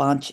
5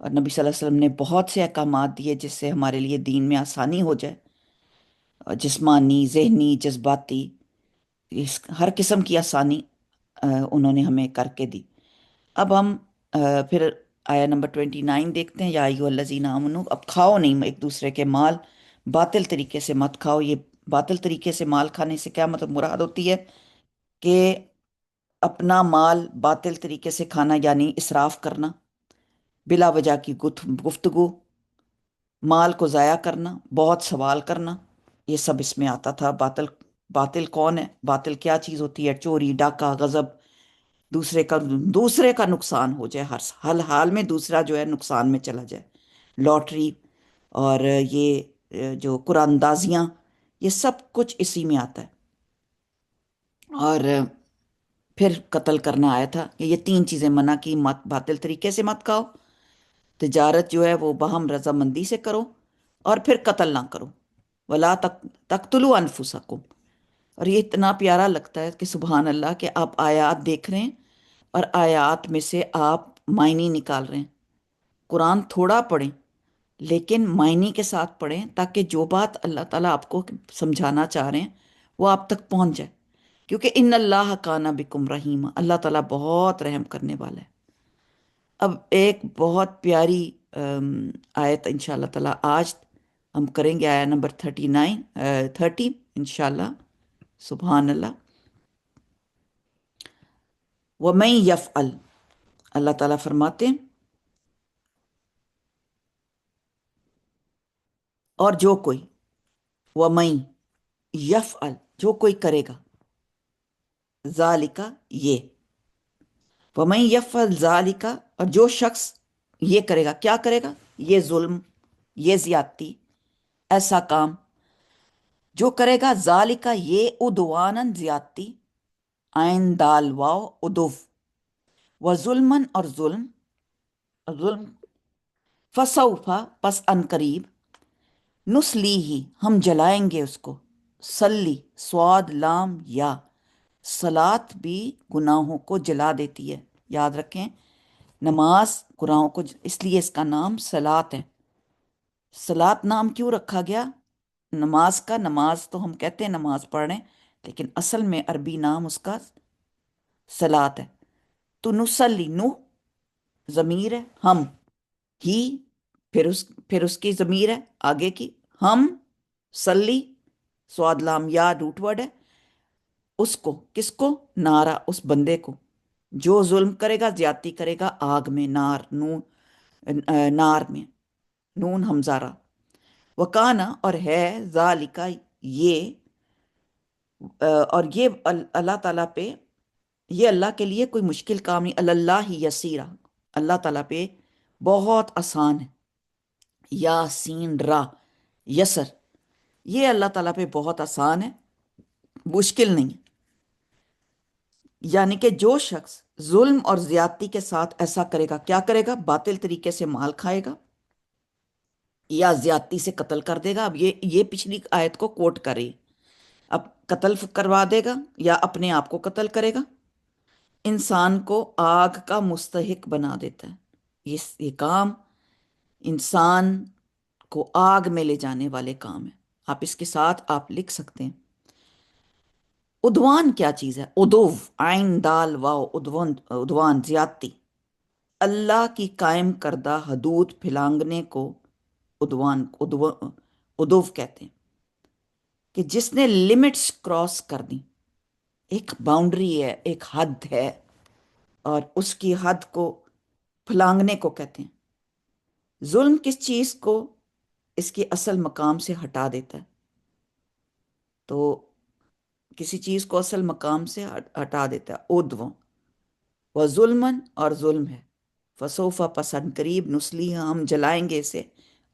اور نبی صلی اللہ علیہ وسلم نے بہت سے احکامات دیے جس سے ہمارے لیے دین میں آسانی ہو جائے، اور جسمانی، ذہنی، جذباتی، ہر قسم کی آسانی انہوں نے ہمیں کر کے دی۔ اب ہم پھر آیا نمبر 29 دیکھتے ہیں، یا ایھا الذین آمنو، اب کھاؤ نہیں ایک دوسرے کے مال، باطل طریقے سے مت کھاؤ۔ یہ باطل طریقے سے مال کھانے سے کیا مطلب مراد ہوتی ہے؟ کہ اپنا مال باطل طریقے سے کھانا، یعنی اسراف کرنا، بلا وجہ کی گفتگو، مال کو ضائع کرنا، بہت سوال کرنا، یہ سب اس میں آتا تھا۔ باطل، باطل کون ہے؟ باطل کیا چیز ہوتی ہے؟ چوری، ڈاکہ، غضب، دوسرے کا نقصان ہو جائے، ہر حال میں دوسرا جو ہے نقصان میں چلا جائے، لاٹری، اور یہ جو قرآن اندازیاں، یہ سب کچھ اسی میں آتا ہے۔ اور پھر قتل کرنا آیا تھا کہ یہ تین چیزیں منع کی، مت باطل طریقے سے مت کھاؤ، تجارت جو ہے وہ باہم رضامندی سے کرو، اور پھر قتل نہ کرو، ولا تقتلوا انفسکم۔ اور یہ اتنا پیارا لگتا ہے کہ سبحان اللہ، کہ آپ آیات دیکھ رہے ہیں اور آیات میں سے آپ معنی نکال رہے ہیں۔ قرآن تھوڑا پڑھیں لیکن معنی کے ساتھ پڑھیں، تاکہ جو بات اللہ تعالیٰ آپ کو سمجھانا چاہ رہے ہیں وہ آپ تک پہنچ جائے، کیونکہ ان اللہ کان بکم رحیم، اللہ تعالیٰ بہت رحم کرنے والا ہے۔ اب ایک بہت پیاری آیت انشاءاللہ تعالیٰ آج ہم کریں گے، آیا نمبر 30 انشاءاللہ، سبحان اللہ۔ وَمَن يَفْعَلْ، اللہ تعالیٰ فرماتے ہیں اور جو کوئی، وَمَن يَفْعَلْ، جو کوئی کرے گا، ذَلِكَ، یہ، وَمَن يَفْعَلْ ذَلِكَ، اور جو شخص یہ کرے گا، کیا کرے گا؟ یہ ظلم، یہ زیادتی، ایسا کام جو کرے گا، ذَلِكَ، یہ، عدواناً، زیادتی، عین دال واو، عدو، و ظلمن، اور ظلم، ظلم، فسوف، پس ان قریب، نسلی ہی، ہم جلائیں گے اس کو، سلی، سواد لام یا، صلات بھی گناہوں کو جلا دیتی ہے، یاد رکھیں، نماز گناہوں کو اس لیے اس کا نام صلات ہے۔ صلات نام کیوں رکھا گیا نماز کا؟ نماز تو ہم کہتے ہیں نماز پڑھ رہے ہیں، لیکن اصل میں عربی نام اس کا صلات ہے۔ تو نسلی، نو ضمیر ہے، ہم، ہی، پھر اس کی ضمیر ہے آگے کی، ہم، سلی، سواد لام یا، روٹ ورڈ ہے، اس کو، کس کو؟ نارا، اس بندے کو جو ظلم کرے گا، زیادتی کرے گا، آگ میں، نار، نون، نار میں، نون ہمزارہ، وکانا، اور ہے، ذالکا، یہ، اور یہ اللہ تعالیٰ پہ، یہ اللہ کے لیے کوئی مشکل کام نہیں، اللہ یسیرہ، اللہ تعالیٰ پہ بہت آسان ہے، یا سین را، یسر، یہ اللہ تعالیٰ پہ بہت آسان ہے، مشکل نہیں ہے۔ یعنی کہ جو شخص ظلم اور زیادتی کے ساتھ ایسا کرے گا، کیا کرے گا؟ باطل طریقے سے مال کھائے گا یا زیادتی سے قتل کر دے گا۔ اب یہ پچھلی آیت کو کوٹ کر رہی ہے، اب قتل کروا دے گا یا اپنے آپ کو قتل کرے گا، انسان کو آگ کا مستحق بنا دیتا ہے۔ یہ کام انسان کو آگ میں لے جانے والے کام ہیں۔ آپ اس کے ساتھ آپ لکھ سکتے ہیں، عدوان کیا چیز ہے؟ عدو، عین دال واو، عدوان، عدوان، زیادتی، اللہ کی قائم کردہ حدود پھلانگنے کو عدو کہتے ہیں، کہ جس نے لمٹس کراس کر دی، ایک باؤنڈری ہے، ایک حد ہے، اور اس کی حد کو پھلانگنے کو کہتے ہیں۔ ظلم کس چیز کو اس کے اصل مقام سے ہٹا دیتا ہے، تو کسی چیز کو اصل مقام سے ہٹا دیتا ہے، ادو، و ظلمن، اور ظلم ہے، فسوفا، پسند قریب، نسلی، ہم جلائیں گے اسے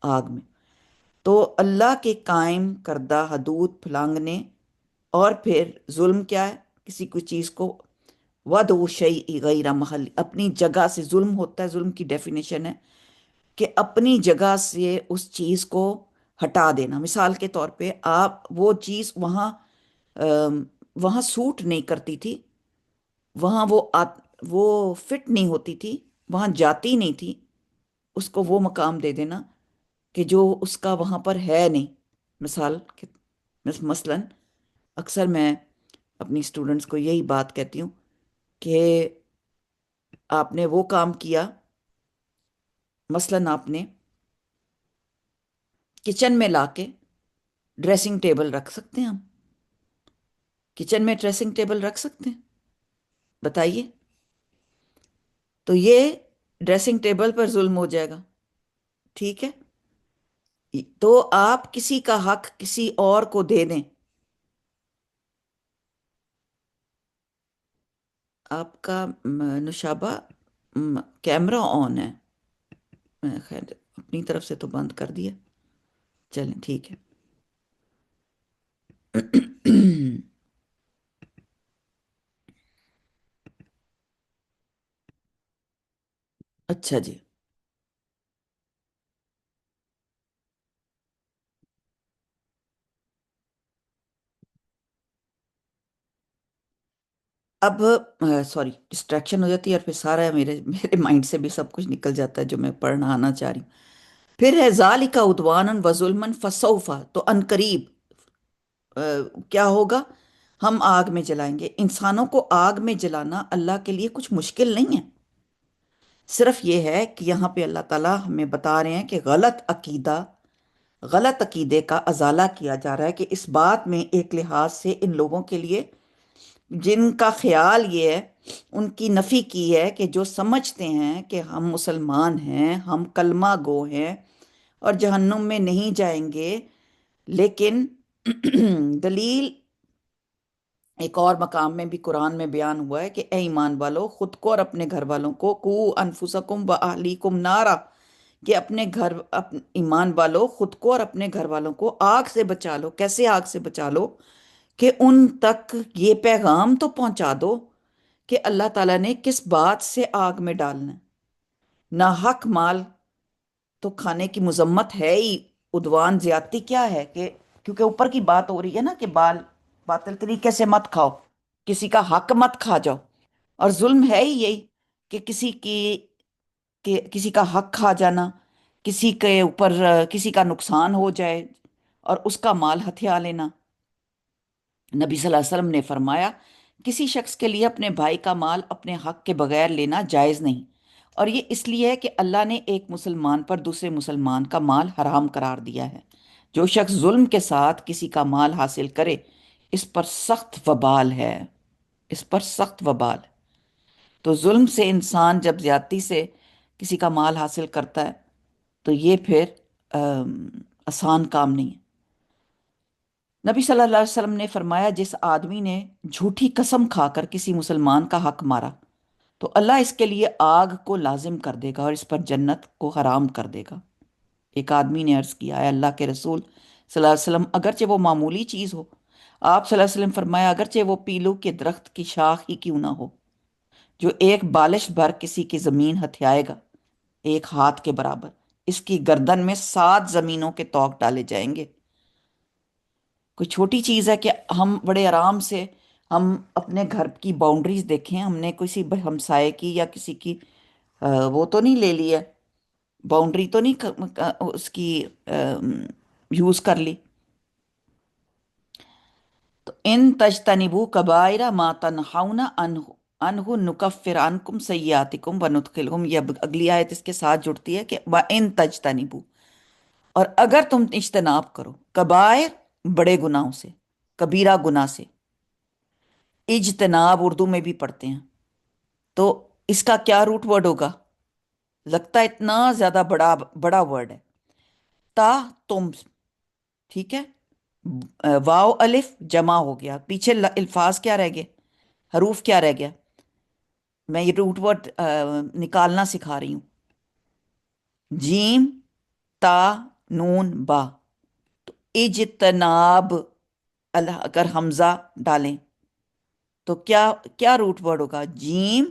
آگ میں۔ تو اللہ کے قائم کردہ حدود پھلانگنے، اور پھر ظلم کیا ہے؟ کسی کوئی چیز کو، وَضْعُ شَيْءٍ غَيْرَ محل، اپنی جگہ سے ظلم ہوتا ہے، ظلم کی ڈیفینیشن ہے کہ اپنی جگہ سے اس چیز کو ہٹا دینا۔ مثال کے طور پہ آپ وہ چیز وہاں سوٹ نہیں کرتی تھی، وہاں وہ فٹ نہیں ہوتی تھی، وہاں جاتی نہیں تھی، اس کو وہ مقام دے دینا کہ جو اس کا وہاں پر ہے نہیں۔ مثال مثلاً اکثر میں اپنی اسٹوڈنٹس کو یہی بات کہتی ہوں کہ آپ نے وہ کام کیا، مثلاً آپ نے کچن میں لا کے ڈریسنگ ٹیبل رکھ سکتے ہیں ہم؟ کچن میں ڈریسنگ ٹیبل رکھ سکتے ہیں؟ بتائیے۔ تو یہ ڈریسنگ ٹیبل پر ظلم ہو جائے گا، ٹھیک ہے؟ تو آپ کسی کا حق کسی اور کو دے دیں۔ آپ کا نشابہ کیمرہ آن ہے، میں خیر اپنی طرف سے تو بند کر دیا، چلیں ٹھیک ہے۔ اچھا جی، اب سوری ڈسٹریکشن ہو جاتی ہے اور پھر سارا میرے میرے مائنڈ سے بھی سب کچھ نکل جاتا ہے جو میں پڑھنا آنا چاہ رہی ہوں۔ پھر ہے ذالک عدوانًا وظلمًا فسوف، تو ان قریب کیا ہوگا؟ ہم آگ میں جلائیں گے۔ انسانوں کو آگ میں جلانا اللہ کے لیے کچھ مشکل نہیں ہے، صرف یہ ہے کہ یہاں پہ اللہ تعالیٰ ہمیں بتا رہے ہیں کہ غلط عقیدے کا ازالہ کیا جا رہا ہے، کہ اس بات میں ایک لحاظ سے ان لوگوں کے لیے جن کا خیال یہ ہے، ان کی نفی کی ہے، کہ جو سمجھتے ہیں کہ ہم مسلمان ہیں، ہم کلمہ گو ہیں اور جہنم میں نہیں جائیں گے، لیکن دلیل ایک اور مقام میں بھی قرآن میں بیان ہوا ہے کہ اے ایمان والو، خود کو اور اپنے گھر والوں کو، قو انفسکم و اہلیکم نارا، کہ ایمان والو خود کو اور اپنے گھر والوں کو آگ سے بچا لو۔ کیسے آگ سے بچا لو؟ کہ ان تک یہ پیغام تو پہنچا دو کہ اللہ تعالیٰ نے کس بات سے آگ میں ڈالنا ہے۔ ناحق مال تو کھانے کی مذمت ہے ہی، عدوان زیادتی کیا ہے؟ کہ کیونکہ اوپر کی بات ہو رہی ہے نا کہ باطل طریقے سے مت کھاؤ، کسی کا حق مت کھا جاؤ، اور ظلم ہے ہی یہی کہ کسی کا حق کھا جانا، کسی کے اوپر کسی کا نقصان ہو جائے اور اس کا مال ہتھیا لینا۔ نبی صلی اللہ علیہ وسلم نے فرمایا کسی شخص کے لیے اپنے بھائی کا مال اپنے حق کے بغیر لینا جائز نہیں، اور یہ اس لیے ہے کہ اللہ نے ایک مسلمان پر دوسرے مسلمان کا مال حرام قرار دیا ہے۔ جو شخص ظلم کے ساتھ کسی کا مال حاصل کرے، اس پر سخت وبال ہے، اس پر سخت وبال ہے۔ تو ظلم سے انسان جب زیادتی سے کسی کا مال حاصل کرتا ہے تو یہ پھر آسان کام نہیں ہے۔ نبی صلی اللہ علیہ وسلم نے فرمایا جس آدمی نے جھوٹی قسم کھا کر کسی مسلمان کا حق مارا تو اللہ اس کے لیے آگ کو لازم کر دے گا اور اس پر جنت کو حرام کر دے گا۔ ایک آدمی نے عرض کیا ہے اللہ کے رسول صلی اللہ علیہ وسلم، اگرچہ وہ معمولی چیز ہو؟ آپ صلی اللہ علیہ وسلم فرمایا اگرچہ وہ پیلو کے درخت کی شاخ ہی کیوں نہ ہو، جو ایک بالش بھر کسی کی زمین ہتھیائے گا، ایک ہاتھ کے برابر، اس کی گردن میں 7 زمینوں کے طوق ڈالے جائیں گے۔ کوئی چھوٹی چیز ہے کہ ہم بڑے آرام سے ہم اپنے گھر کی باؤنڈریز دیکھیں، ہم نے کسی ہمسائے کی یا کسی کی وہ تو نہیں لے لی ہے، باؤنڈری تو نہیں اس کی یوز کر لی۔ تو ان تجتنبوا کبائر ما تنہون عنہ نکفر عنکم سیئاتکم وندخلکم، یہ اگلی آیت اس کے ساتھ جڑتی ہے کہ وَإِن تجتنبوا، اور اگر تم اجتناب کرو کبائر بڑے گناہوں سے، کبیرہ گناہ سے، اجتناب اردو میں بھی پڑھتے ہیں، تو اس کا کیا روٹ ورڈ ہوگا؟ لگتا ہے اتنا زیادہ بڑا بڑا ورڈ ہے، تا تم، ٹھیک ہے، واو الف جمع ہو گیا، پیچھے الفاظ کیا رہ گئے، حروف کیا رہ گیا؟ میں یہ روٹ ورڈ نکالنا سکھا رہی ہوں، جیم تا نون با۔ تو اجتناب اگر حمزہ ڈالیں تو کیا کیا روٹ ورڈ ہوگا؟ جیم،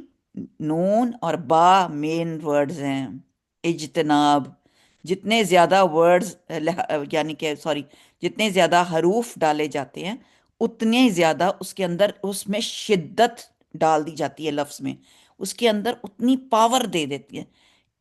نون اور با مین ورڈز ہیں۔ اجتناب، جتنے زیادہ ورڈز یعنی کہ سوری جتنے زیادہ حروف ڈالے جاتے ہیں اتنے زیادہ اس کے اندر اس میں شدت ڈال دی جاتی ہے، لفظ میں اس کے اندر اتنی پاور دے دیتی ہے۔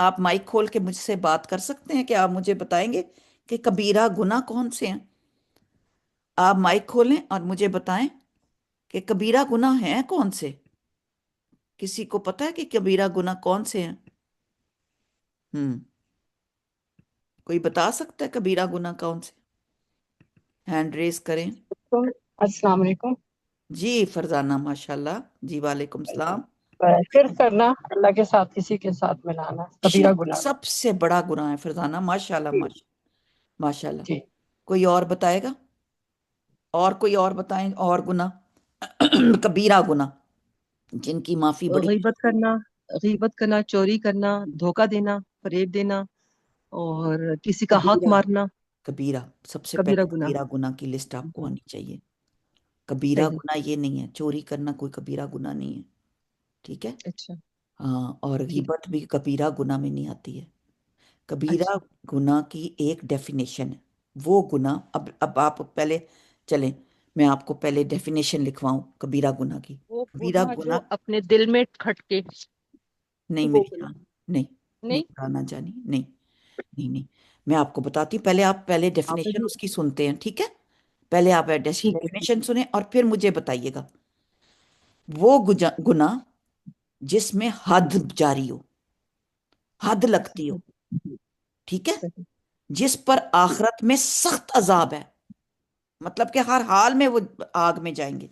آپ مائک کھول کے مجھ سے بات کر سکتے ہیں کہ آپ مجھے بتائیں گے کہ کبیرہ گناہ کون سے ہیں؟ آپ مائک کھولیں اور مجھے بتائیں کہ کبیرہ گناہ ہیں کون سے؟ کسی کو پتا ہے کہ کبیرہ گناہ کون سے ہیں؟ ہم کوئی بتا سکتا ہے کبیرہ گناہ کون سے؟ ہینڈ ریز کریں۔ السلام علیکم۔ جی فرزانہ، ماشاءاللہ، جی وعلیکم السلام۔ شرک کرنا، اللہ کے ساتھ کسی کے ساتھ ملانا کبیرہ شرک گناہ میں۔ سب سے بڑا گناہ ہے فرزانہ، ماشاءاللہ جی ماشاءاللہ۔ جی۔ کوئی اور بتائے گا؟ اور کوئی اور بتائیں اور گناہ کبیرہ گناہ جن کی معافی بڑی غیبت کرنا، غیبت کرنا، چوری کرنا، دھوکہ دینا، فریب دینا، اور کسی کا حق کبیرہ مارنا کبیرہ سب سے کبیرہ پہلے گناہ کبیرہ گناہ کی لسٹ آپ کو ہے۔ آنی چاہیے۔ کبیرہ صحیح۔ گناہ یہ نہیں ہے، چوری کرنا کوئی کبیرہ گناہ نہیں ہے، ٹھیک ہے؟ اچھا ہاں، اور جی۔ غیبت بھی کبیرہ گناہ میں نہیں آتی ہے۔ کبیرہ اچھا گناہ کی ایک ڈیفینیشن ہے، وہ گناہ اب آپ پہلے چلیں، میں آپ کو پہلے ڈیفینیشن لکھواؤں کبیرہ گناہ کی۔ وہ کبیرہ گناہ گناہ جو اپنے دل میں کھٹکے، نہیں وہ میری گناہ جان، نہیں، نہیں نہیں؟ رانا جانی، نہیں، نہیں، نہیں، میں آپ کو بتاتی ہوں، پہلے آپ پہلے آپ ڈیفینیشن مجھے اس کی سنتے ہیں، ٹھیک ہے؟ پہلے آپ ٹھیک ہے ٹھیک ڈیفینیشن سنیں اور پھر مجھے بتائیے گا۔ وہ گناہ جس میں حد جاری ہو، حد لگتی ہو، ہے۔ ٹھیک ہے؟ صحیح۔ جس پر آخرت میں سخت عذاب ہے، مطلب کہ ہر حال میں وہ آگ میں جائیں گے،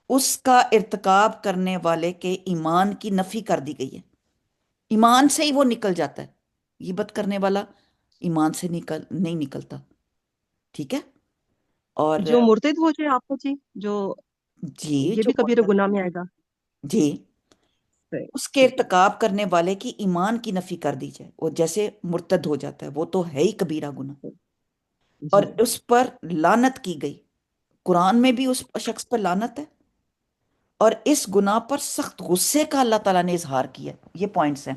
اس کا ارتکاب کرنے والے کے ایمان کی نفی کر دی گئی ہے۔ ایمان سے ہی وہ نکل جاتا ہے، غیبت کرنے والا ایمان سے نہیں نکلتا، ٹھیک ہے؟ اور جو مرتد ہو جائے آپ کو جی، جو جی یہ جو بھی کبیرہ گناہ میں آئے گا؟ جی صحیح اس کے ٹھیک ہے۔ ارتکاب کرنے والے کی ایمان کی نفی کر دی جائے، وہ جیسے مرتد ہو جاتا ہے، وہ تو ہے ہی کبیرہ گناہ، اور جی اس پر لعنت کی گئی۔ قرآن میں بھی اس شخص پر لعنت ہے، اور اس گناہ پر سخت غصے کا اللہ تعالیٰ نے اظہار کیا۔ یہ پوائنٹس ہیں۔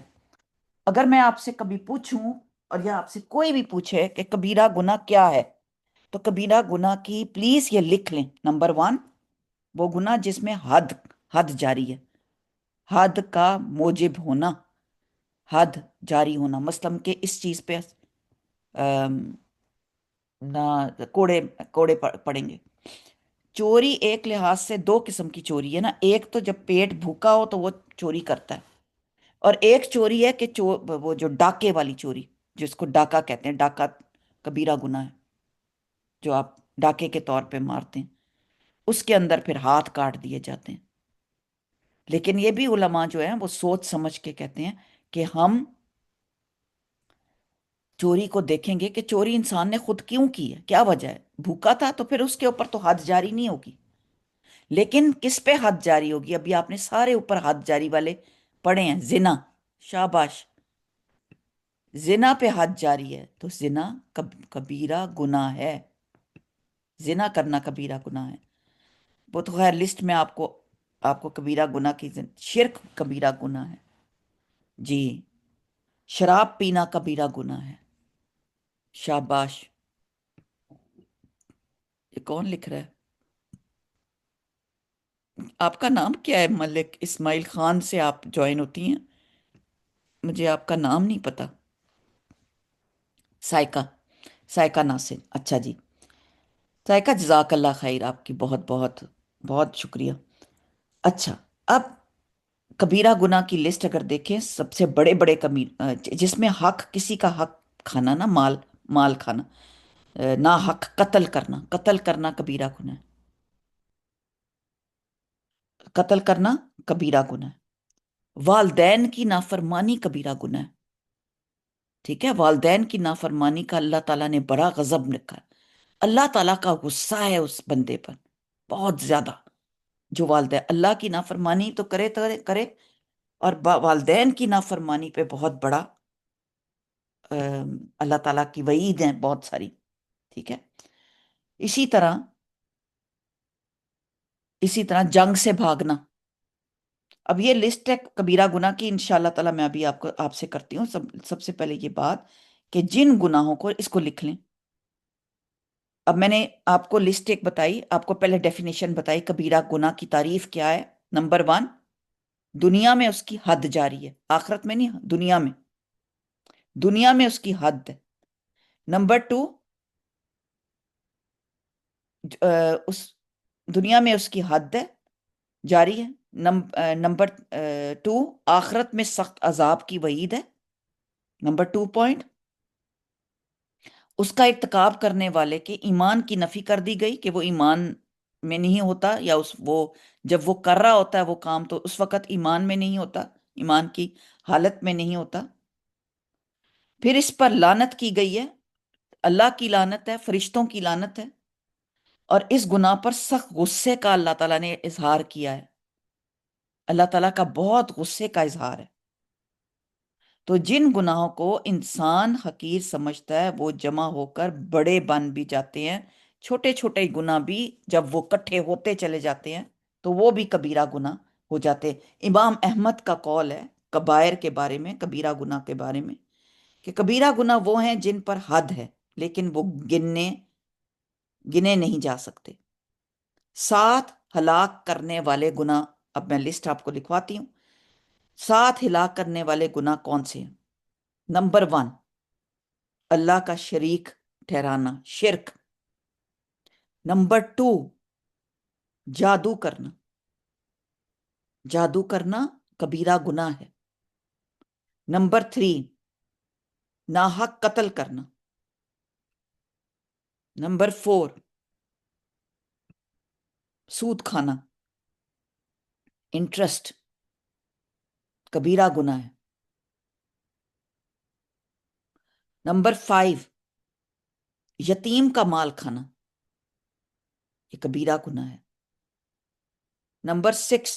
اگر میں آپ سے کبھی پوچھوں، اور یا آپ سے کوئی بھی پوچھے کہ کبیرہ گناہ کیا ہے، تو کبیرہ گناہ کی پلیز یہ لکھ لیں، نمبر 1، وہ گناہ جس میں حد جاری ہے، حد کا موجب ہونا، حد جاری ہونا، مثلاً کہ اس چیز پہ آم، نہ کوڑے پڑیں گے۔ چوری ایک لحاظ سے دو قسم کی چوری ہے نا، ایک تو جب پیٹ بھوکا ہو تو وہ چوری کرتا ہے، اور ایک چوری ہے کہ وہ جو ڈاکے والی چوری، جس کو ڈاکہ کہتے ہیں، ڈاکہ کبیرہ گناہ ہے، جو آپ ڈاکے کے طور پہ مارتے ہیں، اس کے اندر پھر ہاتھ کاٹ دیے جاتے ہیں۔ لیکن یہ بھی علماء جو ہیں وہ سوچ سمجھ کے کہتے ہیں کہ ہم چوری کو دیکھیں گے کہ چوری انسان نے خود کیوں کی ہے، کیا وجہ ہے، بھوکا تھا تو پھر اس کے اوپر تو حد جاری نہیں ہوگی، لیکن کس پہ حد جاری ہوگی؟ ابھی آپ نے سارے اوپر حد جاری والے پڑھے ہیں، زنا، شاباش، زنا پہ حد جاری ہے، تو زنا کبیرہ گناہ ہے، زنا کرنا کبیرہ گناہ ہے۔ وہ تو خیر لسٹ میں آپ کو کبیرہ گناہ کی شرک کبیرہ گناہ ہے، جی، شراب پینا کبیرہ گناہ ہے، شاباش، یہ کون لکھ رہا ہے؟ آپ کا نام کیا ہے؟ ملک اسماعیل خان سے آپ جوائن ہوتی ہیں، مجھے آپ کا نام نہیں پتا۔ سائقہ ناصر، اچھا جی، سائقہ جزاک اللہ خیر، آپ کی بہت بہت بہت شکریہ۔ اچھا، اب کبیرہ گناہ کی لسٹ اگر دیکھیں، سب سے بڑے بڑے جس میں حق، کسی کا حق کھانا نا، مال کھانا، نا حق قتل کرنا کبیرہ گناہ ہے، قتل کرنا کبیرہ گناہ ہے، والدین کی نافرمانی کبیرہ گناہ ہے، ٹھیک ہے؟ والدین کی نافرمانی کا اللہ تعالیٰ نے بڑا غضب رکھا ہے، اللہ تعالیٰ کا غصہ ہے اس بندے پر بہت زیادہ، جو والدین اللہ کی نافرمانی تو کرے کرے، اور والدین کی نافرمانی پہ بہت بڑا اللہ تعالیٰ کی وعید ہیں بہت ساری، ٹھیک ہے؟ اسی طرح جنگ سے بھاگنا، اب یہ لسٹ ہے کبیرہ گناہ کی، انشاءاللہ تعالیٰ میں ابھی آپ سے کرتی ہوں سب سے پہلے یہ بات کہ جن گناہوں کو، اس کو لکھ لیں۔ اب میں نے آپ کو لسٹ ایک بتائی، آپ کو پہلے ڈیفینیشن بتائی کبیرہ گناہ کی تعریف کیا ہے۔ نمبر 1، دنیا میں اس کی حد جاری ہے، آخرت میں نہیں، دنیا میں، دنیا میں اس کی حد ہے۔ نمبر 2، اس دنیا میں اس کی حد ہے، جاری ہے۔ نمبر 2، آخرت میں سخت عذاب کی وعید ہے۔ نمبر 2 پوائنٹ، اس کا ارتکاب کرنے والے کے ایمان کی نفی کر دی گئی کہ وہ ایمان میں نہیں ہوتا، یا وہ جب وہ کر رہا ہوتا ہے وہ کام تو اس وقت ایمان میں نہیں ہوتا، ایمان کی حالت میں نہیں ہوتا۔ پھر اس پر لعنت کی گئی ہے، اللہ کی لعنت ہے، فرشتوں کی لعنت ہے، اور اس گناہ پر سخت غصے کا اللہ تعالیٰ نے اظہار کیا ہے۔ اللہ تعالیٰ کا بہت غصے کا اظہار ہے۔ تو جن گناہوں کو انسان حقیر سمجھتا ہے وہ جمع ہو کر بڑے بن بھی جاتے ہیں، چھوٹے چھوٹے گناہ بھی جب وہ کٹھے ہوتے چلے جاتے ہیں تو وہ بھی کبیرہ گناہ ہو جاتے ہیں۔ امام احمد کا قول ہے کبائر کے بارے میں، کبیرہ گناہ کے بارے میں، کہ کبیرہ گناہ وہ ہیں جن پر حد ہے لیکن وہ گنے نہیں جا سکتے۔ 7 ہلاک کرنے والے گناہ، اب میں لسٹ آپ کو لکھواتی ہوں۔ 7 ہلاک کرنے والے گناہ کون سے ہیں؟ نمبر 1، اللہ کا شریک ٹھہرانا، شرک۔ نمبر 2، جادو کرنا، جادو کرنا کبیرہ گناہ ہے۔ نمبر 3، ناحق قتل کرنا۔ نمبر 4، سود کھانا، انٹرسٹ، کبیرہ گناہ ہے۔ نمبر 5، یتیم کا مال کھانا، یہ کبیرہ گناہ ہے۔ نمبر 6،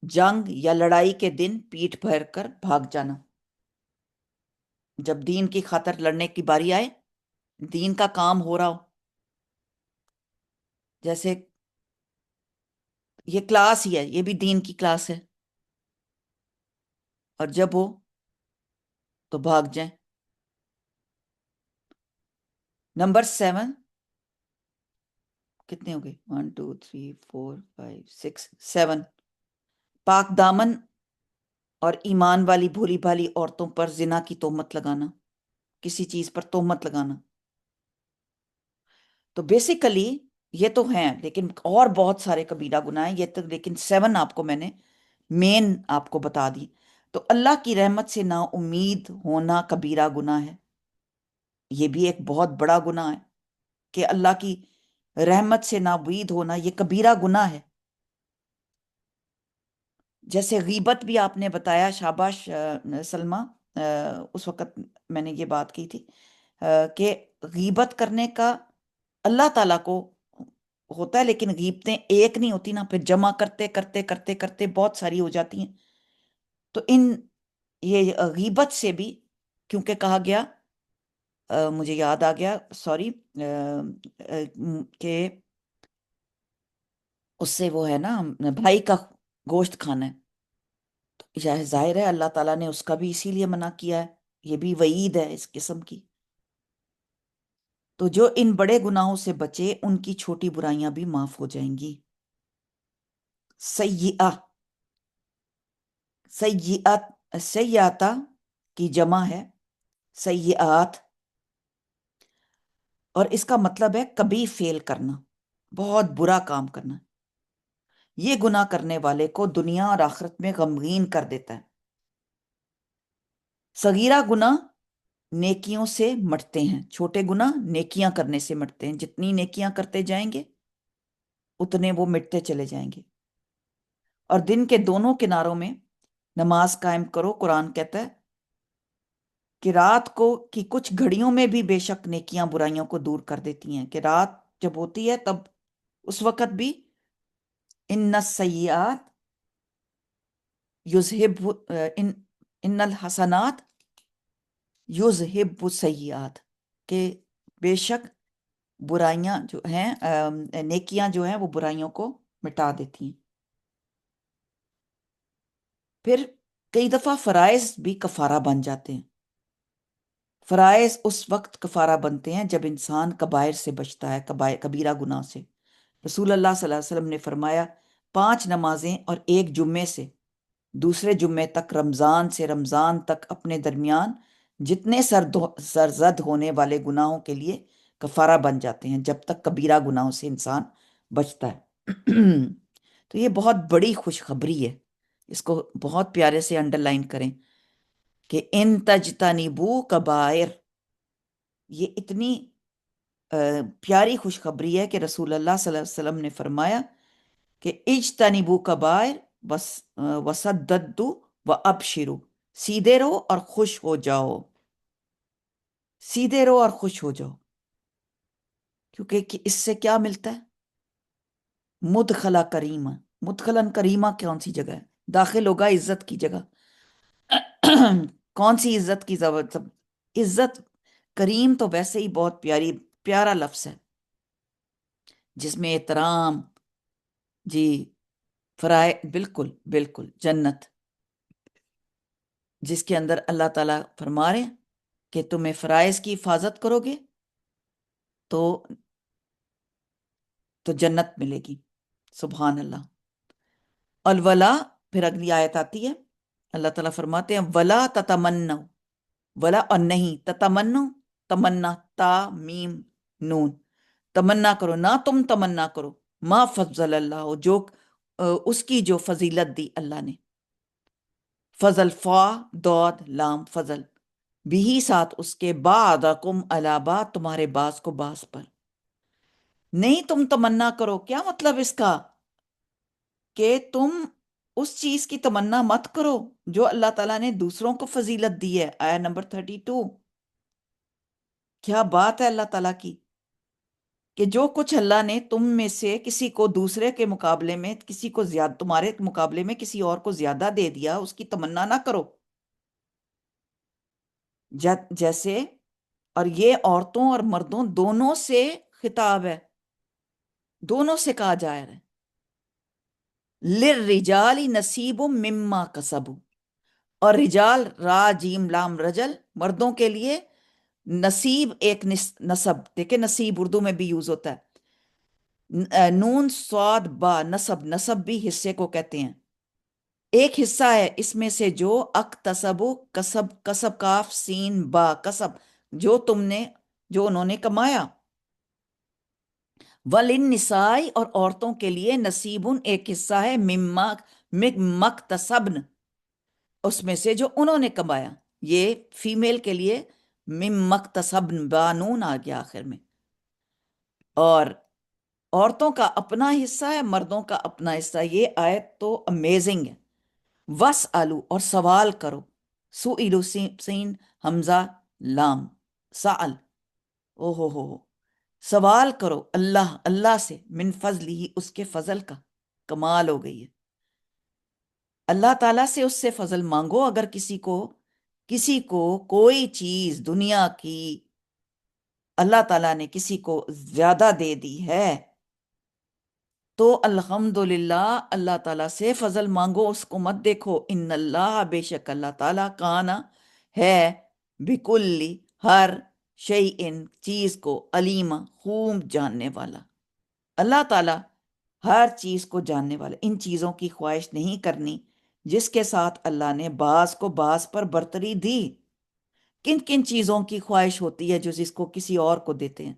جنگ یا لڑائی کے دن پیٹھ پھیر کر بھاگ جانا، جب دین کی خاطر لڑنے کی باری آئے، دین کا کام ہو رہا ہو، جیسے یہ کلاس ہی ہے، یہ بھی دین کی کلاس ہے، اور جب ہو تو بھاگ جائیں۔ نمبر 7، کتنے ہو گئے؟ 1 2 3 4 5 6 7، پاک دامن اور ایمان والی بھولی بھالی عورتوں پر زنا کی تہمت لگانا، کسی چیز پر تہمت لگانا۔ تو بیسیکلی یہ تو ہیں، لیکن اور بہت سارے کبیرہ گناہ ہیں، یہ تو لیکن 7 آپ کو میں نے مین آپ کو بتا دی۔ تو اللہ کی رحمت سے نا امید ہونا کبیرہ گناہ ہے، یہ بھی ایک بہت بڑا گناہ ہے کہ اللہ کی رحمت سے نا امید ہونا، یہ کبیرہ گناہ ہے۔ جیسے غیبت بھی آپ نے بتایا، شاباش سلمہ، اس وقت میں نے یہ بات کی تھی کہ غیبت کرنے کا اللہ تعالیٰ کو ہوتا ہے، لیکن غیبتیں ایک نہیں ہوتی نا، پھر جمع کرتے کرتے کرتے کرتے بہت ساری ہو جاتی ہیں۔ تو یہ غیبت سے بھی، کیونکہ کہا گیا، مجھے یاد آ گیا، سوری، کہ اس سے وہ ہے نا بھائی کا گوشت کھانا ہے، تو ظاہر ہے اللہ تعالیٰ نے اس کا بھی اسی لیے منع کیا ہے، یہ بھی وعید ہے اس قسم کی۔ تو جو ان بڑے گناہوں سے بچے ان کی چھوٹی برائیاں بھی معاف ہو جائیں گی۔ سیئہ، سیئاتا کی جمع ہے سیئات، اور اس کا مطلب ہے کبھی فیل کرنا، بہت برا کام کرنا۔ یہ گناہ کرنے والے کو دنیا اور آخرت میں غمگین کر دیتا ہے۔ صغیرہ گناہ نیکیوں سے مٹتے ہیں، چھوٹے گناہ نیکیاں کرنے سے مٹتے ہیں، جتنی نیکیاں کرتے جائیں گے اتنے وہ مٹتے چلے جائیں گے۔ اور دن کے دونوں کناروں میں نماز قائم کرو، قرآن کہتا ہے کہ رات کو کی کچھ گھڑیوں میں بھی بے شک نیکیاں برائیوں کو دور کر دیتی ہیں، کہ رات جب ہوتی ہے تب اس وقت بھی ان السیئات یذہب ان الحسنات یذہب السیئات، کہ بے شک برائیاں جو ہیں، نیکیاں جو ہیں وہ برائیوں کو مٹا دیتی ہیں۔ پھر کئی دفعہ فرائض بھی کفارہ بن جاتے ہیں۔ فرائض اس وقت کفارہ بنتے ہیں جب انسان کبائر سے بچتا ہے، کبیرہ گناہ سے۔ رسول اللہ صلی اللہ علیہ وسلم نے فرمایا 5 نمازیں اور ایک جمعے سے دوسرے جمعے تک، رمضان سے رمضان تک اپنے درمیان جتنے سرزد ہونے والے گناہوں کے لیے کفارہ بن جاتے ہیں، جب تک کبیرہ گناہوں سے انسان بچتا ہے۔ تو یہ بہت بڑی خوشخبری ہے، اس کو بہت پیارے سے انڈر لائن کریں کہ ان تجتنبو کبائر، یہ اتنی پیاری خوشخبری ہے کہ رسول اللہ صلی اللہ علیہ وسلم نے فرمایا کہ اجتنبو کبائر وسددو و ابشرو، سیدھے رہو اور خوش ہو جاؤ، سیدھے رہو اور خوش ہو جاؤ، کیونکہ اس سے کیا ملتا ہے؟ مدخلہ کریمہ۔ مدخلن کریمہ کون سی جگہ ہے؟ داخل ہوگا عزت کی جگہ۔ کون سی عزت کی ضرورت؟ عزت، کریم تو ویسے ہی بہت پیارا لفظ ہے، جس میں احترام، جی، بالکل بالکل جنت، جس کے اندر اللہ تعالیٰ فرما رہے ہیں کہ تمہیں فرائض کی حفاظت کرو گے تو جنت ملے گی۔ سبحان اللہ۔ الولا، پھر اگلی آیت آتی ہے، اللہ تعالیٰ فرماتے ہیں ولا تتمنو، ولا اور نہیں، تتمنو، تمنا، تا میم نون، تمنا کرو نہ، تم تمنا کرو، ما فضل اللہ، جو اس کی جو فضیلت دی اللہ نے، فضل، فا دود لام فضل، بھی ساتھ اس کے، بعضکم علی بعض، تمہارے بعض کو بعض پر، نہیں تم تمنا کرو۔ کیا مطلب اس کا؟ کہ تم اس چیز کی تمنا مت کرو جو اللہ تعالیٰ نے دوسروں کو فضیلت دی ہے۔ آیا نمبر 32، کیا بات ہے اللہ تعالیٰ کی، کہ جو کچھ اللہ نے تم میں سے کسی کو دوسرے کے مقابلے میں، کسی کو زیادہ، تمہارے مقابلے میں کسی اور کو زیادہ دے دیا، اس کی تمنا نہ کرو۔ جیسے، اور یہ عورتوں اور مردوں دونوں سے خطاب ہے، دونوں سے کہا جا رہا ہے، لِلرِّجَالِ نَصِیبٌ مِّمَّا کَسَبُوا، اور رجال، را جیم لام رجل، مردوں کے لیے نصیب، ایک نصب، دیکھیں نصیب اردو میں بھی یوز ہوتا ہے، نون صاد با، نصب، نصب بھی حصے کو کہتے ہیں، ایک حصہ ہے اس میں سے جو اکتسبو، کسب، کسب کاف سین با، کسب، جو تم نے، جو انہوں نے کمایا، وَلِلنِّسَاءِ، اور عورتوں کے لیے نصیبن، ایک حصہ ہے، مکتسبن، اس میں سے جو انہوں نے کمایا، یہ فیمیل کے لیے مکتسبن، بانون آ گیا آخر میں، اور عورتوں کا اپنا حصہ ہے، مردوں کا اپنا حصہ۔ یہ آیت تو امیزنگ ہے۔ وَاسْأَلُوا، اور سوال کرو، سُئِلُوا سین حمزہ لام، سأل، او ہو، سوال کرو اللہ سے، من فضل ہی، اس کے فضل کا، کمال ہو گئی ہے، اللہ تعالیٰ سے اس سے فضل مانگو۔ اگر کسی کو کوئی چیز دنیا کی اللہ تعالیٰ نے کسی کو زیادہ دے دی ہے تو الحمدللہ اللہ تعالیٰ سے فضل مانگو، اس کو مت دیکھو۔ ان اللہ، بے شک اللہ تعالیٰ، کانا ہے، بکلی، ہر شیئن، چیز کو، علیمہ، خوب جاننے والا۔ اللہ تعالیٰ ہر چیز کو جاننے والا۔ ان چیزوں کی خواہش نہیں کرنی جس کے ساتھ اللہ نے بعض کو بعض پر برتری دی۔ کن کن چیزوں کی خواہش ہوتی ہے جو جس کو کسی اور کو دیتے ہیں؟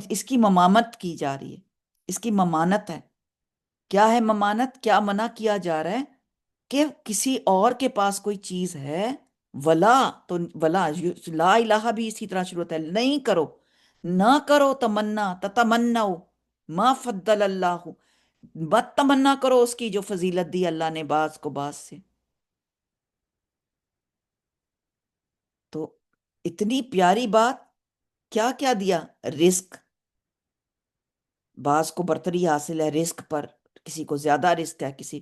اس کی ممانت کی جا رہی ہے، اس کی ممانت ہے۔ کیا ہے ممانت؟ کیا منع کیا جا رہا ہے؟ کہ کسی اور کے پاس کوئی چیز ہے، ولا، تو ولا، لا الہ بھی اسی طرح شروع ہوتا ہے، نہیں کرو، نہ کرو، تمنا، تتمنو ما فضل اللہ، مت تمنا کرو اس کی جو فضیلت دی اللہ نے بعض کو بعض سے۔ تو اتنی پیاری بات، کیا کیا دیا؟ رزق، بعض کو برتری حاصل ہے رزق پر، کسی کو زیادہ رزق ہے، کسی،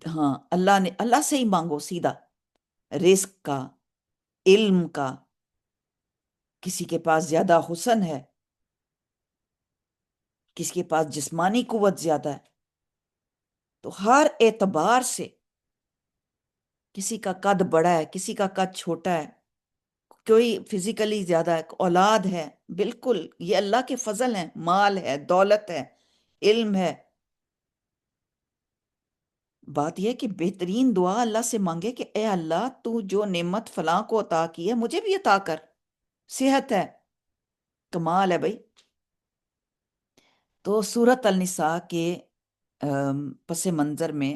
ہاں، اللہ سے ہی مانگو سیدھا، رزق کا، علم کا، کسی کے پاس زیادہ حسن ہے، کسی کے پاس جسمانی قوت زیادہ ہے، تو ہر اعتبار سے کسی کا قد بڑا ہے، کسی کا قد چھوٹا ہے، کوئی فزیکلی زیادہ ہے، اولاد ہے، بالکل یہ اللہ کے فضل ہیں، مال ہے، دولت ہے، علم ہے۔ بات یہ ہے کہ بہترین دعا اللہ سے مانگے کہ اے اللہ تو جو نعمت فلاں کو عطا کی ہے مجھے بھی عطا کر۔ صحت ہے، کمال ہے بھائی۔ تو سورۃ النساء کے پس منظر میں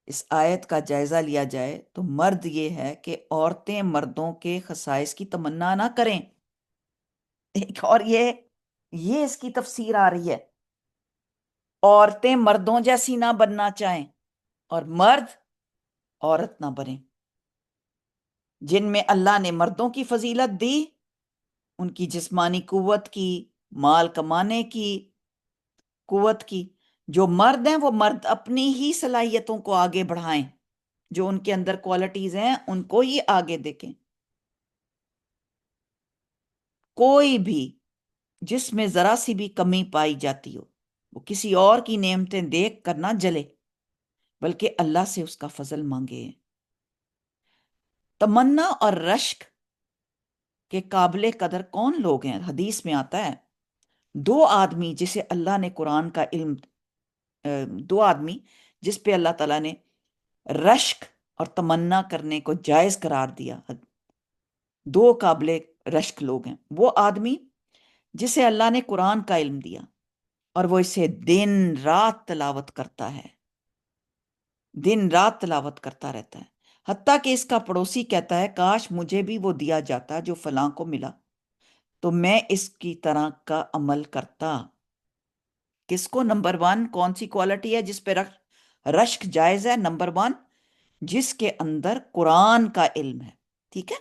اس آیت کا جائزہ لیا جائے تو مرد یہ ہے کہ عورتیں مردوں کے خصائص کی تمنا نہ کریں۔ ایک اور یہ اس کی تفسیر آ رہی ہے، عورتیں مردوں جیسی نہ بننا چاہیں اور مرد عورت نہ بنیں۔ جن میں اللہ نے مردوں کی فضیلت دی، ان کی جسمانی قوت کی، مال کمانے کی قوت کی، جو مرد ہیں وہ مرد اپنی ہی صلاحیتوں کو آگے بڑھائیں، جو ان کے اندر کوالٹیز ہیں ان کو ہی آگے دیکھیں۔ کوئی بھی جس میں ذرا سی بھی کمی پائی جاتی ہو وہ کسی اور کی نعمتیں دیکھ کر نہ جلے، بلکہ اللہ سے اس کا فضل مانگے۔ تمنا اور رشک کے قابل قدر کون لوگ ہیں؟ حدیث میں آتا ہے دو آدمی جسے اللہ نے قرآن کا علم، دو آدمی جس پہ اللہ تعالیٰ نے رشک اور تمنا کرنے کو جائز قرار دیا، دو قابل رشک لوگ ہیں۔ وہ آدمی جسے اللہ نے قرآن کا علم دیا اور وہ اسے دن رات تلاوت کرتا ہے، دن رات تلاوت کرتا رہتا ہے، حتیٰ کہ اس کا پڑوسی کہتا ہے کاش مجھے بھی وہ دیا جاتا جو فلاں کو ملا تو میں اس کی طرح کا عمل کرتا۔ کس کو؟ نمبر 1 کون سی کوالٹی ہے جس پہ رشک جائز ہے؟ نمبر 1 جس کے اندر قرآن کا علم ہے، ٹھیک ہے،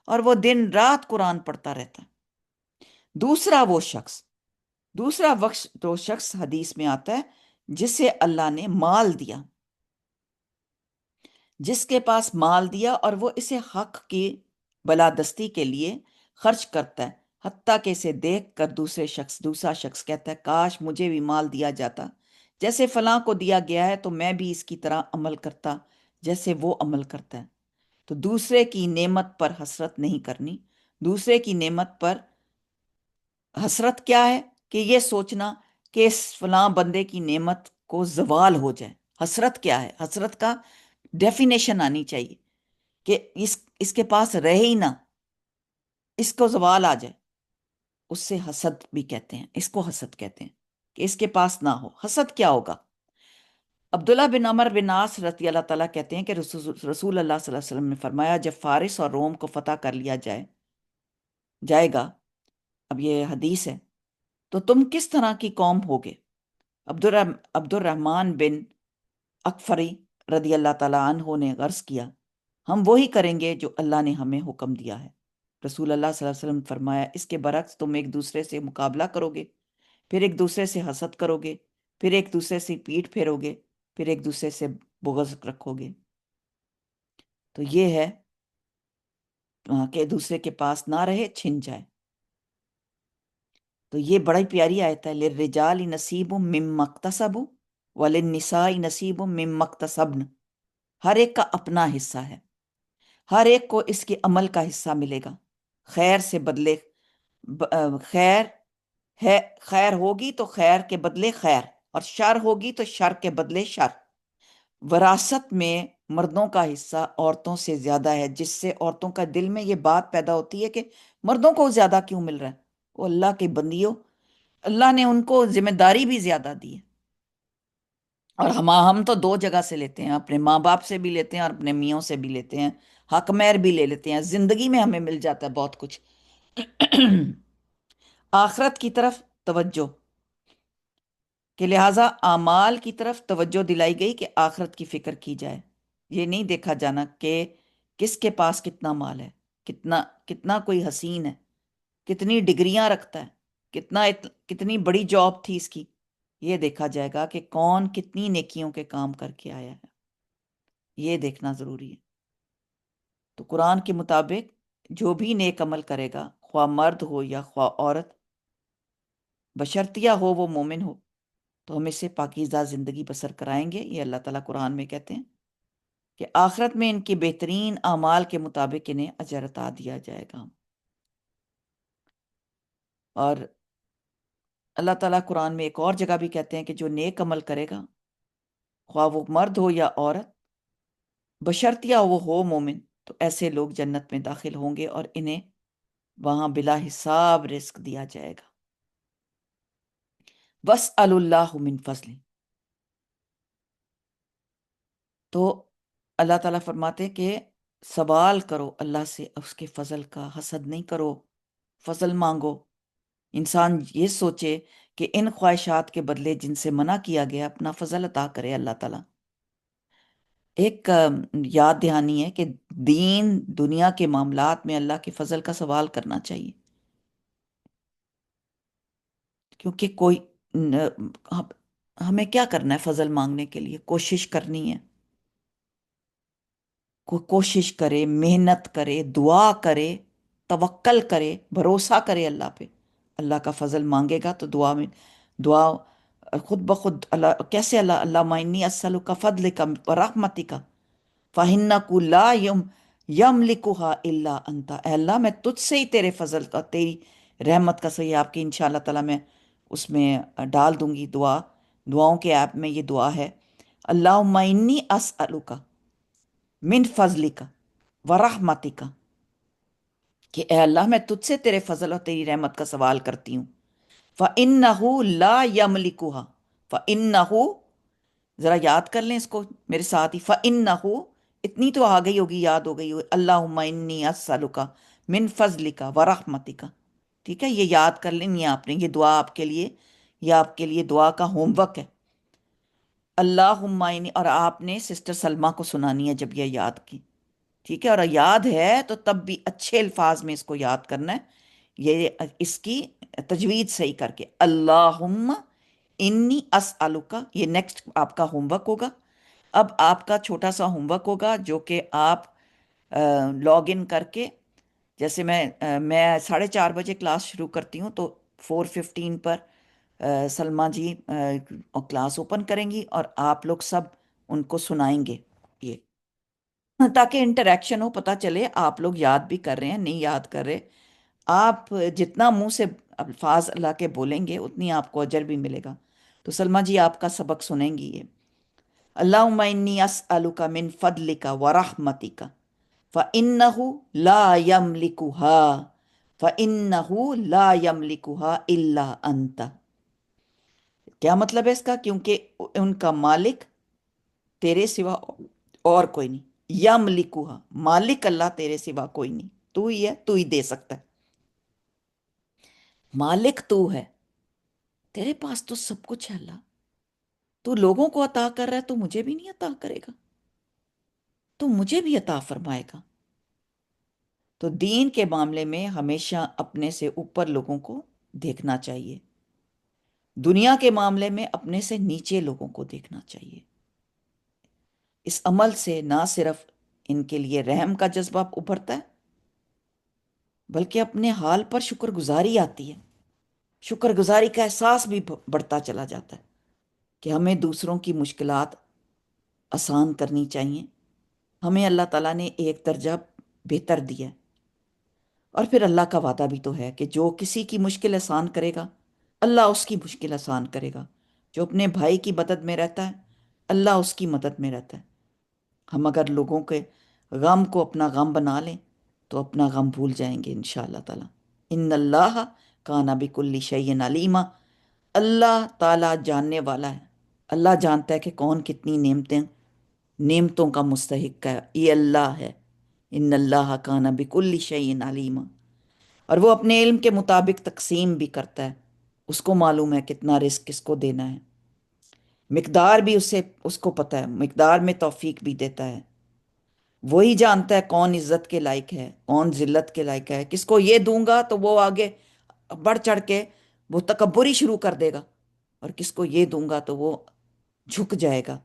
اور وہ دن رات قرآن پڑھتا رہتا ہے۔ دوسرا وہ شخص حدیث میں آتا ہے جسے اللہ نے مال دیا، جس کے پاس مال دیا اور وہ اسے حق کی بالادستی کے لیے خرچ کرتا ہے، حتیٰ کہ اسے دیکھ کر دوسرا شخص کہتا ہے کاش مجھے بھی مال دیا جاتا، جیسے فلاں کو دیا گیا ہے تو میں بھی اس کی طرح عمل کرتا جیسے وہ عمل کرتا ہے۔ تو دوسرے کی نعمت پر حسرت نہیں کرنی۔ دوسرے کی نعمت پر حسرت کیا ہے؟ کہ یہ سوچنا کہ اس فلاں بندے کی نعمت کو زوال ہو جائے۔ حسرت کیا ہے؟ حسرت کا ڈیفینیشن آنی چاہیے کہ اس کے پاس رہے ہی نہ، اس کو زوال آ جائے، اس سے حسد بھی کہتے ہیں، اس کو حسد کہتے ہیں کہ اس کے پاس نہ ہو۔ حسد کیا ہوگا؟ عبداللہ بن عمر بن عاص رضی اللہ تعالیٰ کہتے ہیں کہ رسول اللہ صلی اللہ علیہ وسلم نے فرمایا جب فارس اور روم کو فتح کر لیا جائے گا، اب یہ حدیث ہے، تو تم کس طرح کی قوم ہوگے؟ عبد الرحمن بن اکفری رضی اللہ تعالیٰ عنہ نے عرض کیا ہم وہی کریں گے جو اللہ نے ہمیں حکم دیا ہے۔ رسول اللہ صلی اللہ علیہ وسلم فرمایا اس کے برعکس تم ایک دوسرے سے مقابلہ کرو گے، پھر ایک دوسرے سے حسد کرو گے، پھر ایک دوسرے سے پیٹھ پھیرو گے، پھر ایک دوسرے سے بغض رکھو گے۔ تو یہ ہے کہ دوسرے کے پاس نہ رہے، چھن جائے۔ تو یہ بڑی پیاری آیت ہے، لِلرِّجَالِ نَصِیبٌ مِّمَّا اکْتَسَبُوا وَلِلنِّسَاءِ نَصِیبٌ مِّمَّا اکْتَسَبْنَ۔ ہر ایک کا اپنا حصہ ہے، ہر ایک کو اس کے عمل کا حصہ ملے گا۔ خیر سے بدلے خیر ہے، خیر ہوگی تو خیر کے بدلے خیر، اور شر ہوگی تو شر کے بدلے شر۔ وراثت میں مردوں کا حصہ عورتوں سے زیادہ ہے، جس سے عورتوں کا دل میں یہ بات پیدا ہوتی ہے کہ مردوں کو زیادہ کیوں مل رہا ہے؟ وہ اللہ کے بندیوں، اللہ نے ان کو ذمہ داری بھی زیادہ دی ہے، اور ہم تو دو جگہ سے لیتے ہیں، اپنے ماں باپ سے بھی لیتے ہیں اور اپنے میوں سے بھی لیتے ہیں، حق مہر بھی لے لیتے ہیں، زندگی میں ہمیں مل جاتا ہے بہت کچھ۔ آخرت کی طرف توجہ کہ لہٰذا اعمال کی طرف توجہ دلائی گئی کہ آخرت کی فکر کی جائے۔ یہ نہیں دیکھا جانا کہ کس کے پاس کتنا مال ہے، کتنا کوئی حسین ہے، کتنی ڈگریاں رکھتا ہے، کتنی بڑی جاب تھی اس کی۔ یہ دیکھا جائے گا کہ کون کتنی نیکیوں کے کام کر کے آیا ہے، یہ دیکھنا ضروری ہے۔ تو قرآن کے مطابق جو بھی نیک عمل کرے گا، خواہ مرد ہو یا خواہ عورت، بشرطیہ ہو وہ مومن ہو، تو ہم اسے پاکیزہ زندگی بسر کرائیں گے۔ یہ اللہ تعالیٰ قرآن میں کہتے ہیں کہ آخرت میں ان کے بہترین اعمال کے مطابق انہیں اجر عطا دیا جائے گا۔ اور اللہ تعالیٰ قرآن میں ایک اور جگہ بھی کہتے ہیں کہ جو نیک عمل کرے گا، خواہ وہ مرد ہو یا عورت، بشرطیہ وہ ہو مومن، تو ایسے لوگ جنت میں داخل ہوں گے اور انہیں وہاں بلا حساب رزق دیا جائے گا۔ وَاسْأَلُ اللَّهُ مِن فضل، تو اللہ تعالیٰ فرماتے ہیں کہ سوال کرو اللہ سے اس کے فضل کا، حسد نہیں کرو، فضل مانگو۔ انسان یہ سوچے کہ ان خواہشات کے بدلے جن سے منع کیا گیا اپنا فضل عطا کرے اللہ تعالیٰ۔ ایک یاد دہانی ہے کہ دین دنیا کے معاملات میں اللہ کے فضل کا سوال کرنا چاہیے، کیونکہ کوئی ہمیں کیا کرنا ہے فضل مانگنے کے لیے؟ کوشش کرنی ہے، کوئی کوشش کرے، محنت کرے، دعا کرے، توکل کرے، بھروسہ کرے اللہ پہ، اللہ کا فضل مانگے گا تو دعا خود بخود اللہ کیسے اللہم انی اسألک فضلک ورحمتک فإنہ لا یملکھا الا انت، اے اللہ میں تجھ سے ہی تیرے فضل کا، تیری رحمت کا، صحیح آپ کی انشاءاللہ تعالیٰ میں اس میں ڈال دوں گی دعاؤں کے ایپ میں یہ دعا ہے، اللہم انی اسألک من فضلک ورحمتک، کہ اے اللہ میں تجھ سے تیرے فضل اور تیری رحمت کا سوال کرتی ہوں۔ فَإِنَّهُ لَا يَمْلِكُهَا، فَإِنَّهُ ذرا یاد کر لیں اس کو میرے ساتھ ہی، فَإِنَّهُ اتنی تو آ گئی ہوگی، یاد ہو گئی ہوگی، اللہم انی اسألک من فضلک ورحمتک، ٹھیک ہے، یہ یاد کر لیں یہ آپ نے، یہ دعا آپ کے لیے، یہ آپ کے لیے دعا کا ہوم ورک ہے۔ اللہم انی، اور آپ نے سسٹر سلمہ کو سنانی ہے جب یہ یاد کی، ٹھیک ہے، اور یاد ہے تو تب بھی اچھے الفاظ میں اس کو یاد کرنا ہے، یہ اس کی تجوید صحیح کر کے، اللہم انی اسألک، یہ نیکسٹ آپ کا ہوم ورک ہوگا۔ اب آپ کا چھوٹا سا ہوم ورک ہوگا جو کہ آپ لاگ ان کر کے، جیسے میں 4:30 بجے کلاس شروع کرتی ہوں تو 4:15 پر سلمہ جی کلاس اوپن کریں گی اور آپ لوگ سب ان کو سنائیں گے، یہ تاکہ انٹریکشن ہو، پتہ چلے آپ لوگ یاد بھی کر رہے ہیں نہیں یاد کر رہے۔ آپ جتنا منہ سے الفاظ اللہ کے بولیں گے اتنی آپ کو اجر بھی ملے گا۔ تو سلمہ جی آپ کا سبق سنیں گی یہ، اللہم انی اسألک من فضلک ورحمتک فإنہ لا یملکھا، فإنہ لا یملکھا الا انت۔ کیا مطلب ہے اس کا؟ کیونکہ ان کا مالک تیرے سوا اور کوئی نہیں، یملکھا، مالک اللہ تیرے سوا کوئی نہیں، تو ہی ہے، تو ہی دے سکتا ہے، مالک تو ہے، تیرے پاس تو سب کچھ ہے اللہ، تو لوگوں کو عطا کر رہا ہے تو مجھے بھی نہیں عطا کرے گا؟ تو مجھے بھی عطا فرمائے گا۔ تو دین کے معاملے میں ہمیشہ اپنے سے اوپر لوگوں کو دیکھنا چاہیے، دنیا کے معاملے میں اپنے سے نیچے لوگوں کو دیکھنا چاہیے۔ اس عمل سے نہ صرف ان کے لیے رحم کا جذبہ ابھرتا ہے بلکہ اپنے حال پر شکر گزاری آتی ہے، شکر گزاری کا احساس بھی بڑھتا چلا جاتا ہے کہ ہمیں دوسروں کی مشکلات آسان کرنی چاہیے، ہمیں اللہ تعالیٰ نے ایک درجہ بہتر دیا ہے، اور پھر اللہ کا وعدہ بھی تو ہے کہ جو کسی کی مشکل آسان کرے گا اللہ اس کی مشکل آسان کرے گا، جو اپنے بھائی کی مدد میں رہتا ہے اللہ اس کی مدد میں رہتا ہے۔ ہم اگر لوگوں کے غم کو اپنا غم بنا لیں تو اپنا غم بھول جائیں گے انشاءاللہ تعالیٰ۔ ان اللہ کان بکل شیء علیما، اللہ تعالیٰ جاننے والا ہے، اللہ جانتا ہے کہ کون کتنی نعمتوں کا مستحق ہے، یہ اللہ ہے، ان اللہ کان بکل شیء علیما، اور وہ اپنے علم کے مطابق تقسیم بھی کرتا ہے، اس کو معلوم ہے کتنا رزق کس کو دینا ہے، مقدار بھی اس کو پتہ ہے، مقدار میں توفیق بھی دیتا ہے، وہی جانتا ہے کون عزت کے لائق ہے کون ذلت کے لائق ہے، کس کو یہ دوں گا تو وہ آگے بڑھ چڑھ کے وہ تکبری شروع کر دے گا، اور کس کو یہ دوں گا تو وہ جھک جائے گا۔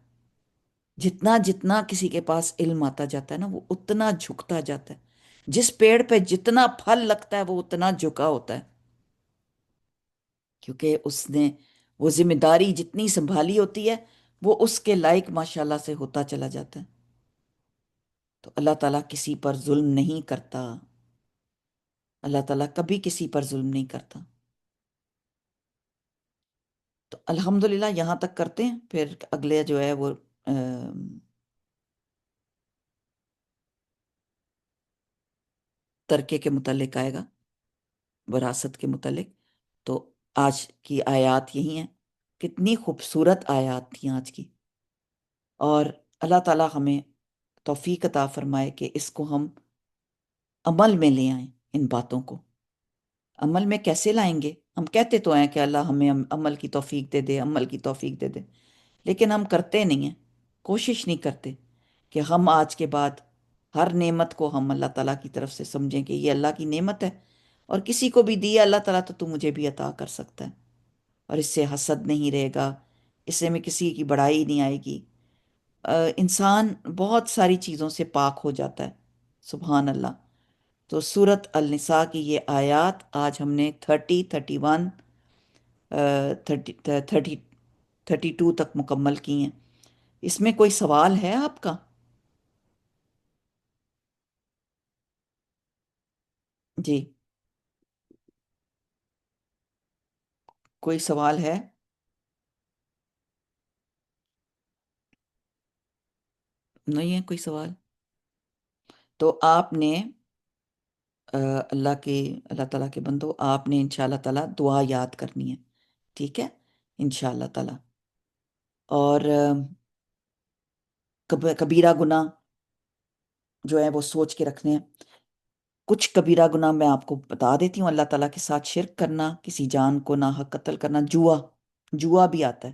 جتنا جتنا کسی کے پاس علم آتا جاتا ہے نا وہ اتنا جھکتا جاتا ہے، جس پیڑ پہ جتنا پھل لگتا ہے وہ اتنا جھکا ہوتا ہے، کیونکہ اس نے وہ ذمہ داری جتنی سنبھالی ہوتی ہے وہ اس کے لائق ماشاءاللہ سے ہوتا چلا جاتا ہے۔ تو اللہ تعالیٰ کسی پر ظلم نہیں کرتا، اللہ تعالیٰ کبھی کسی پر ظلم نہیں کرتا۔ تو الحمدللہ یہاں تک کرتے ہیں، پھر اگلے جو ہے وہ ترکے کے متعلق آئے گا، وراثت کے متعلق۔ تو آج کی آیات یہی ہیں، کتنی خوبصورت آیات تھیں آج کی، اور اللہ تعالیٰ ہمیں توفیق عطا فرمائے کہ اس کو ہم عمل میں لے آئیں۔ ان باتوں کو عمل میں کیسے لائیں گے؟ ہم کہتے تو ہیں کہ اللہ ہمیں عمل کی توفیق دے دے، عمل کی توفیق دے دے، لیکن ہم کرتے نہیں ہیں، کوشش نہیں کرتے کہ ہم آج کے بعد ہر نعمت کو ہم اللہ تعالیٰ کی طرف سے سمجھیں کہ یہ اللہ کی نعمت ہے، اور کسی کو بھی دی ہے اللہ تعالیٰ تو مجھے بھی عطا کر سکتا ہے، اور اس سے حسد نہیں رہے گا، اس سے میں کسی کی بڑائی نہیں آئے گی۔ انسان بہت ساری چیزوں سے پاک ہو جاتا ہے، سبحان اللہ۔ تو سورت النساء کی یہ آیات آج ہم نے 30، 31، 32 تک مکمل کی ہیں۔ اس میں کوئی سوال ہے آپ کا؟ جی، کوئی سوال ہے؟ نہیں ہے کوئی سوال؟ تو آپ نے اللہ تعالیٰ کے بندو، آپ نے انشاءاللہ تعالیٰ دعا یاد کرنی ہے، ٹھیک ہے؟ انشاءاللہ تعالیٰ۔ اور کبیرہ گناہ جو ہے وہ سوچ کے رکھنے ہیں۔ کچھ کبیرہ گناہ میں آپ کو بتا دیتی ہوں، اللہ تعالیٰ کے ساتھ شرک کرنا، کسی جان کو ناحق قتل کرنا، جوا بھی آتا ہے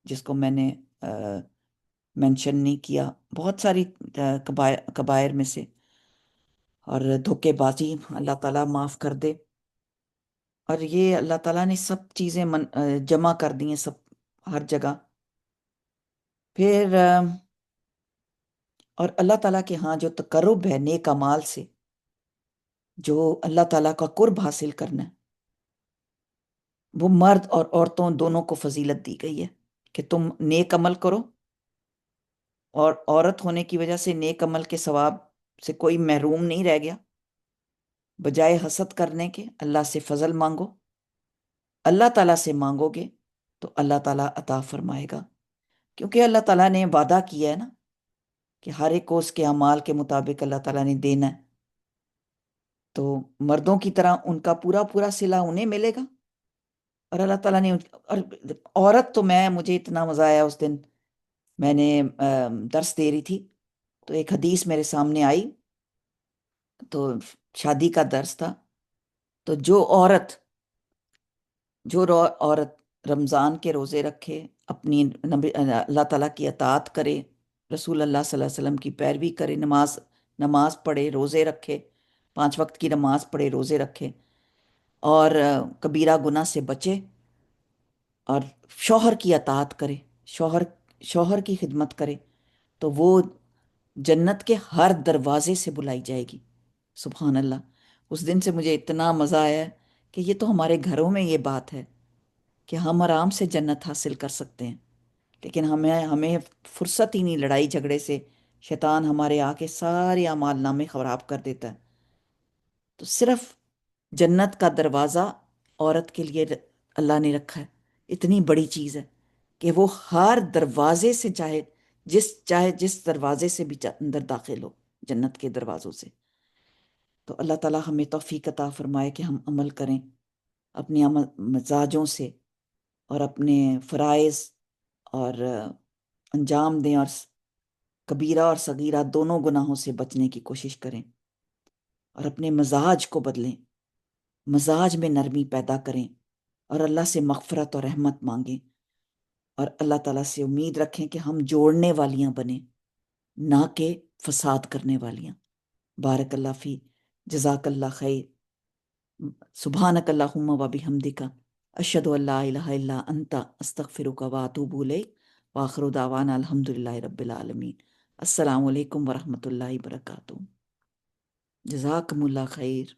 جس کو میں نے مینشن نہیں کیا، بہت ساری کبائر میں سے، اور دھوکے بازی، اللہ تعالیٰ معاف کر دے۔ اور یہ اللہ تعالیٰ نے سب چیزیں جمع کر دی ہیں، سب ہر جگہ۔ پھر اور اللہ تعالیٰ کے ہاں جو تقرب ہے نیک اعمال سے، جو اللہ تعالیٰ کا قرب حاصل کرنا ہے، وہ مرد اور عورتوں دونوں کو فضیلت دی گئی ہے کہ تم نیک عمل کرو، اور عورت ہونے کی وجہ سے نیک عمل کے ثواب سے کوئی محروم نہیں رہ گیا۔ بجائے حسد کرنے کے اللہ سے فضل مانگو، اللہ تعالیٰ سے مانگو گے تو اللہ تعالیٰ عطا فرمائے گا، کیونکہ اللہ تعالیٰ نے وعدہ کیا ہے نا کہ ہر ایک کو اس کے اعمال کے مطابق اللہ تعالیٰ نے دینا ہے۔ تو مردوں کی طرح ان کا پورا پورا صلہ انہیں ملے گا، اور اللہ تعالیٰ نے اور عورت تو مجھے اتنا مزہ آیا اس دن، میں نے درس دے رہی تھی تو ایک حدیث میرے سامنے آئی، تو شادی کا درس تھا، تو جو عورت رمضان کے روزے رکھے، اپنی اللہ تعالیٰ کی اطاعت کرے، رسول اللہ صلی اللہ علیہ وسلم کی پیروی کرے، نماز پڑھے، روزے رکھے، 5 وقت کی نماز پڑھے، روزے رکھے، اور کبیرہ گناہ سے بچے، اور شوہر کی اطاعت کرے، شوہر کی خدمت کرے، تو وہ جنت کے ہر دروازے سے بلائی جائے گی۔ سبحان اللہ۔ اس دن سے مجھے اتنا مزہ آیا ہے کہ یہ تو ہمارے گھروں میں یہ بات ہے کہ ہم آرام سے جنت حاصل کر سکتے ہیں، لیکن ہمیں فرصت ہی نہیں، لڑائی جھگڑے سے شیطان ہمارے آ کے سارے اعمال نامے خراب کر دیتا ہے۔ تو صرف جنت کا دروازہ عورت کے لیے اللہ نے رکھا ہے، اتنی بڑی چیز ہے کہ وہ ہر دروازے سے چاہے جس دروازے سے بھی اندر داخل ہو، جنت کے دروازوں سے۔ تو اللہ تعالیٰ ہمیں توفیق عطا فرمائے کہ ہم عمل کریں اپنی مزاجوں سے، اور اپنے فرائض اور انجام دیں، اور کبیرہ اور صغیرہ دونوں گناہوں سے بچنے کی کوشش کریں، اور اپنے مزاج کو بدلیں، مزاج میں نرمی پیدا کریں، اور اللہ سے مغفرت اور رحمت مانگیں، اور اللہ تعالیٰ سے امید رکھیں کہ ہم جوڑنے والیاں بنیں، نہ کہ فساد کرنے والیاں۔ بارک اللہ فی، جزاک اللہ خیر، سبحانک اللہم و بحمدک، اشہد ان لا الہ الا انت، استغفرک و اتوب الیک، وآخر دعوانا الحمدللہ رب العالمین۔ السلام علیکم ورحمۃ اللہ وبرکاتہ۔ جزاکم اللہ خیر۔